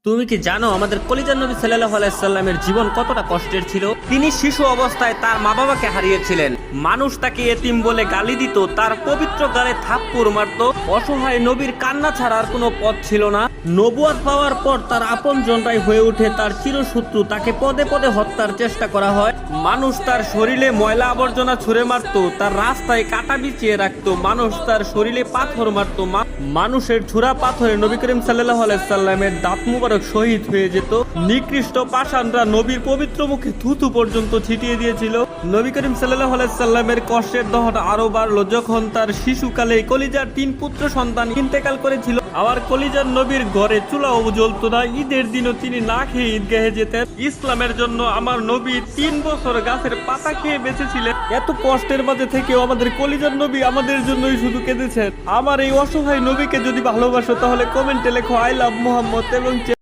তুমি কি জানো আমাদের কলিজার নবী সাল্লাল্লাহু আলাইহি সাল্লামের জীবন কতটা কষ্টের ছিল? তিনি শিশু অবস্থায় তার মা বাবাকে হারিয়েছিলেন। মানুষ তাকে এতিম বলে গালি দিত, তার পবিত্র গালে থাপ্পড় মারত। অসহায় নবীর কান্না ছাড়া আর কোনো পথ ছিল না। নবুয়ত পাওয়ার পর তার আপনজনরাই হয়ে ওঠে তার চিরশত্রু। তাকে পদে পদে হত্যার চেষ্টা করা হয়। মানুষ তার শরীরে ময়লা আবর্জনা ছুঁড়ে মারত, তার রাস্তায় কাটা বিছিয়ে রাখতো। মানুষ তার শরীরে পাথর মারত। মানুষের ছুরা পাথরে নবী করিম সাল্লাল্লাহু আলাইহি সাল্লামের দাঁত মুবারক শহীদ হয়ে যেত। নিকৃষ্ট পাষাণরা নবীর পবিত্র মুখে থুথু পর্যন্ত ছিটিয়ে দিয়েছিল। নবী করিম সাল্লাল্লাহু আলাইহি সাল্লামের কষ্টের দহন আরো বাড়লো যখন তার শিশুকালে কলিজার 3 পুত্র সন্তান ইন্তেকাল করেছিল। আবার কলিজার নবীর ঘরে চুলাও জ্বলতো না। ঈদের দিনও তিনি না খেয়ে ঈদগাহে যেতেন। ইসলামের জন্য আমার নবী 3 বছর গাছের পাতা খেয়ে বেঁচেছিলেন। এত কষ্টের মাঝে থেকেও আমাদের কলিজার নবী আমাদের জন্যই শুধু কেঁদেছেন। আমার এই অসহায় নবীকে যদি ভালোবাসো তাহলে কমেন্টে লেখো আই লাভ মুহাম্মদ এবং